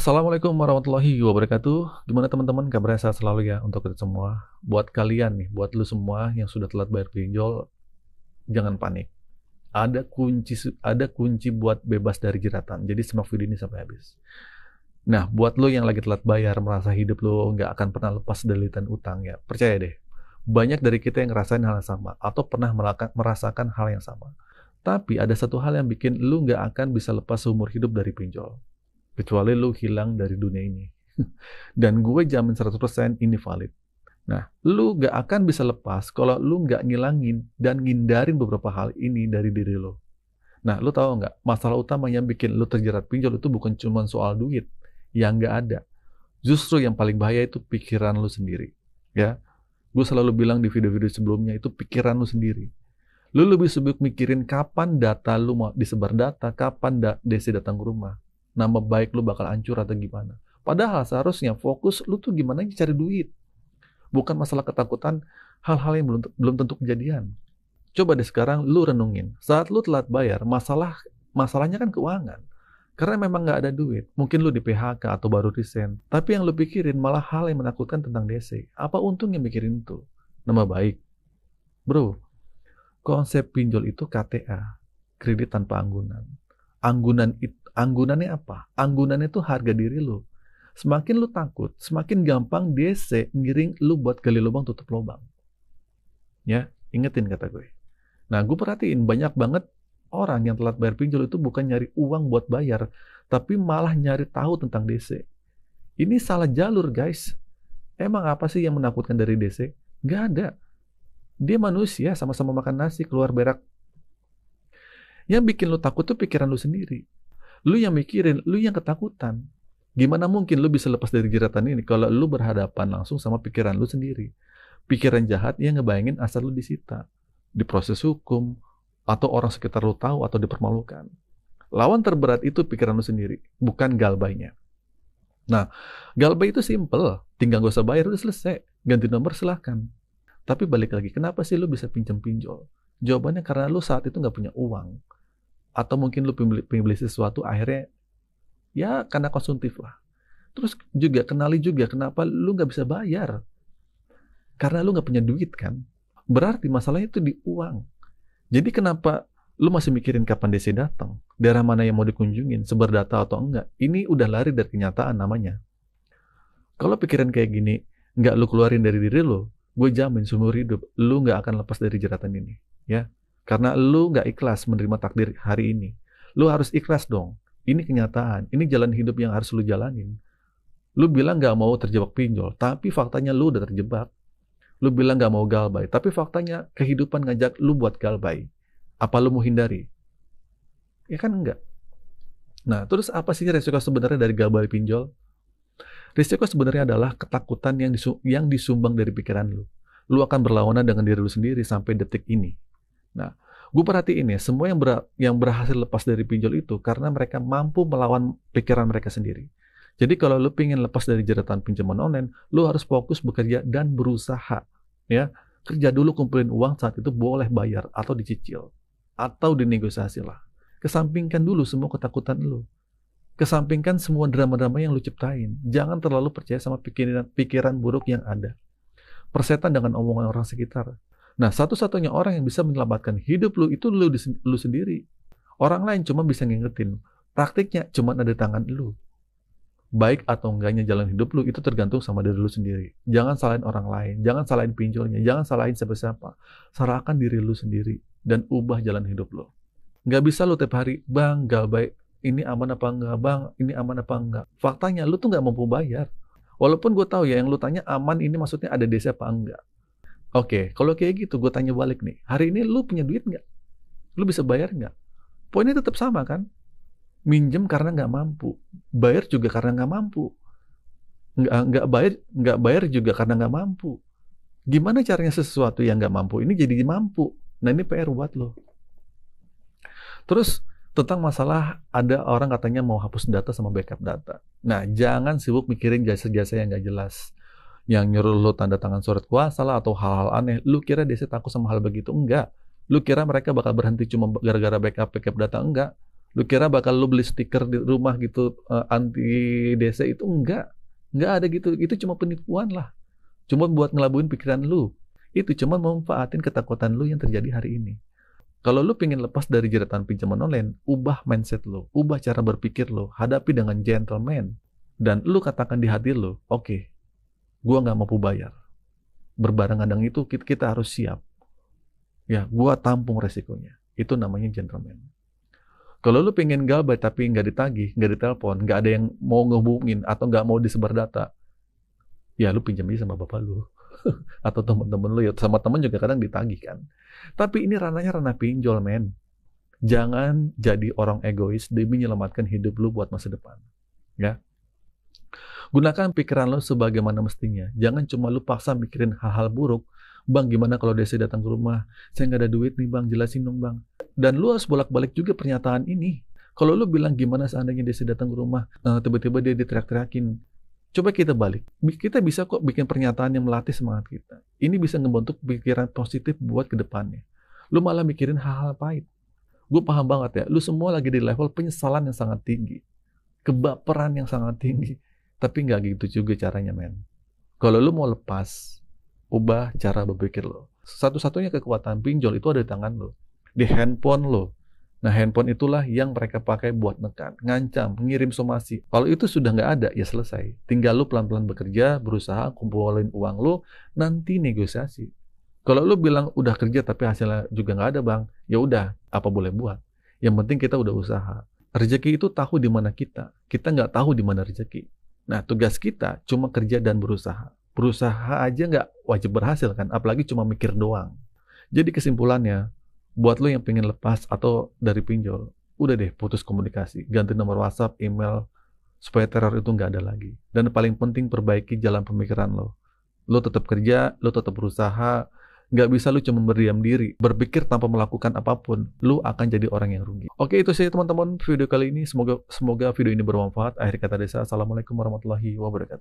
Assalamualaikum warahmatullahi wabarakatuh. Gimana teman-teman? Kabarnya sehat selalu ya untuk kita semua. Buat kalian nih, buat lu semua yang sudah telat bayar pinjol, jangan panik. Ada kunci buat bebas dari jeratan. Jadi simak video ini sampai habis. Nah, buat lu yang lagi telat bayar, merasa hidup lu nggak akan pernah lepas dari lilitan utang ya, percaya deh. Banyak dari kita yang ngerasain hal yang sama atau pernah merasakan hal yang sama. Tapi ada satu hal yang bikin lu nggak akan bisa lepas seumur hidup dari pinjol. Kecuali lu hilang dari dunia ini. Dan gue jamin 100% ini valid. Nah, lu gak akan bisa lepas kalau lu gak ngilangin dan ngindarin beberapa hal ini dari diri lu. Nah, lu tahu nggak, masalah utama yang bikin lu terjerat pinjol itu bukan cuma soal duit yang gak ada. Justru yang paling bahaya itu pikiran lu sendiri. Ya, gue selalu bilang di video-video sebelumnya itu pikiran lu sendiri. Lu lebih sibuk mikirin kapan data lu mau disebar data, kapan DC datang ke rumah. Nama baik lu bakal hancur atau gimana. Padahal seharusnya fokus lu tuh gimana cari duit. Bukan masalah ketakutan hal-hal yang belum tentu kejadian. Coba deh sekarang lu renungin. Saat lu telat bayar, masalahnya kan keuangan. Karena memang nggak ada duit. Mungkin lu di PHK atau baru resign. Tapi yang lu pikirin malah hal yang menakutkan tentang DC. Apa untungnya mikirin itu? Nama baik. Bro, konsep pinjol itu KTA. Kredit tanpa anggunan. Anggunannya apa? Anggunannya itu harga diri lu. Semakin lu takut, semakin gampang DC ngiring lu buat gali lubang tutup lubang. Ya, ingetin kata gue. Nah, gue perhatiin banyak banget orang yang telat bayar pinjol itu bukan nyari uang buat bayar, tapi malah nyari tahu tentang DC. Ini salah jalur, guys. Emang apa sih yang menakutkan dari DC? Nggak ada. Dia manusia, sama-sama makan nasi, keluar berak. Yang bikin lu takut tuh pikiran lu sendiri. Lu yang mikirin, lu yang ketakutan. Gimana mungkin lu bisa lepas dari jeratan ini kalau lu berhadapan langsung sama pikiran lu sendiri? Pikiran jahat yang ngebayangin asal lu disita, diproses hukum, atau orang sekitar lu tahu atau dipermalukan. Lawan terberat itu pikiran lu sendiri, bukan galbainya. Nah, galbay itu simple, tinggal gak usah bayar udah selesai, ganti nomor silahkan. Tapi balik lagi, kenapa sih lu bisa pinjol? Jawabannya karena lu saat itu nggak punya uang. Atau mungkin lu pengen beli sesuatu, akhirnya ya karena konsumtif lah. Terus juga kenali juga kenapa lu nggak bisa bayar. Karena lu nggak punya duit kan. Berarti masalahnya itu di uang. Jadi kenapa lu masih mikirin kapan DC datang? Daerah mana yang mau dikunjungin? Sebar data atau enggak? Ini udah lari dari kenyataan namanya. Kalau pikiran kayak gini, nggak lu keluarin dari diri lu, gue jamin seumur hidup lu nggak akan lepas dari jeratan ini. Ya. Karena lu nggak ikhlas menerima takdir hari ini. Lu harus ikhlas dong. Ini kenyataan. Ini jalan hidup yang harus lu jalanin. Lu bilang nggak mau terjebak pinjol, tapi faktanya lu udah terjebak. Lu bilang nggak mau galbay, tapi faktanya kehidupan ngajak lu buat galbay. Apa lu mau hindari? Ya kan enggak. Nah, terus apa sih resiko sebenarnya dari galbay pinjol? Risiko sebenarnya adalah ketakutan yang disumbang dari pikiran lu. Lu akan berlawanan dengan diri lu sendiri sampai detik ini. Nah, gue perhatiin ya, semua yang berhasil lepas dari pinjol itu karena mereka mampu melawan pikiran mereka sendiri. Jadi kalau lu pengen lepas dari jeratan pinjaman online, lu harus fokus bekerja dan berusaha. Ya, kerja dulu kumpulin uang, saat itu boleh bayar atau dicicil atau dinegosiasi lah. Kesampingkan dulu semua ketakutan lu. Kesampingkan semua drama-drama yang lu ciptain. Jangan terlalu percaya sama pikiran buruk yang ada. Persetan dengan omongan orang sekitar. Nah, satu-satunya orang yang bisa menyelamatkan hidup lu itu lu sendiri. Orang lain cuma bisa ngingetin. Praktiknya cuma ada di tangan lu. Baik atau enggaknya jalan hidup lu itu tergantung sama diri lu sendiri. Jangan salahin orang lain, jangan salahin pinjolnya, jangan salahin siapa-siapa. Salahkan diri lu sendiri dan ubah jalan hidup lu. Nggak bisa lu tiap hari, bang, galbay, ini aman apa enggak, bang, ini aman apa enggak. Faktanya lu tuh nggak mampu bayar. Walaupun gue tahu ya yang lu tanya aman ini maksudnya ada DC apa enggak. Oke, kalau kayak gitu, gue tanya balik nih. Hari ini lu punya duit nggak? Lu bisa bayar nggak? Poinnya tetap sama kan? Minjem karena nggak mampu. Bayar juga karena nggak mampu. Nggak bayar juga karena nggak mampu. Gimana caranya sesuatu yang nggak mampu ini jadi mampu? Nah, ini PR buat lo. Terus, tentang masalah ada orang katanya mau hapus data sama backup data. Nah, jangan sibuk mikirin jasa-jasa yang nggak jelas. Yang nyuruh lo tanda tangan surat kuasa lah atau hal-hal aneh. Lu kira DC takut sama hal begitu? Enggak. Lu kira mereka bakal berhenti cuma gara-gara backup data? Enggak. Lu kira bakal lu beli stiker di rumah gitu anti DC itu enggak ada gitu. Itu cuma penipuan lah. Cuma buat ngelabuin pikiran lu. Itu cuma memanfaatin ketakutan lu yang terjadi hari ini. Kalau lu pengen lepas dari jeratan pinjaman online, ubah mindset lu, ubah cara berpikir lu, hadapi dengan gentleman. Dan lu katakan di hati lu, oke, gua nggak mampu bayar. Berbarengan dengan itu kita harus siap. Ya, gua tampung resikonya. Itu namanya gentleman. Kalau lu pengen gabay tapi nggak ditagih, nggak ditelepon, nggak ada yang mau ngehubungin atau nggak mau disebar data, ya lu pinjam aja sama bapak lu. Atau teman-teman lu, ya sama teman juga kadang ditagih kan. Tapi ini ranah pinjol, men. Jangan jadi orang egois demi menyelamatkan hidup lu buat masa depan. Ya. Gunakan pikiran lo sebagaimana mestinya. Jangan cuma lu paksa mikirin hal-hal buruk. Bang, gimana kalau DC datang ke rumah? Saya nggak ada duit nih, Bang. Jelasin dong, Bang. Dan lu harus bolak-balik juga pernyataan ini. Kalau lu bilang gimana seandainya DC datang ke rumah, tiba-tiba dia diteriak-teriakin. Coba kita balik. Kita bisa kok bikin pernyataan yang melatih semangat kita. Ini bisa ngebentuk pikiran positif buat ke depannya. Lu malah mikirin hal-hal pahit. Gue paham banget ya. Lu semua lagi di level penyesalan yang sangat tinggi. Kebaperan yang sangat tinggi. Tapi nggak gitu juga caranya, men. Kalau lu mau lepas, ubah cara berpikir lo. Satu-satunya kekuatan pinjol itu ada di tangan lo. Di handphone lo. Nah, handphone itulah yang mereka pakai buat nekan, ngancam, ngirim somasi. Kalau itu sudah nggak ada, ya selesai. Tinggal lu pelan-pelan bekerja, berusaha, kumpulin uang lu, nanti negosiasi. Kalau lu bilang udah kerja tapi hasilnya juga nggak ada, Bang, ya udah, apa boleh buat. Yang penting kita udah usaha. Rezeki itu tahu di mana kita nggak tahu di mana rezeki. Nah, tugas kita cuma kerja dan berusaha. Berusaha aja nggak wajib berhasil kan, apalagi cuma mikir doang. Jadi kesimpulannya, buat lo yang pengen lepas atau dari pinjol, udah deh putus komunikasi, ganti nomor WhatsApp, email, supaya teror itu nggak ada lagi. Dan paling penting perbaiki jalan pemikiran lo. Lo tetap kerja, lo tetap berusaha, nggak bisa lo cuma berdiam diri, berpikir tanpa melakukan apapun, lo akan jadi orang yang rugi. Oke, itu saja teman-teman video kali ini. Semoga video ini bermanfaat. Akhir kata Desa, Assalamualaikum warahmatullahi wabarakatuh.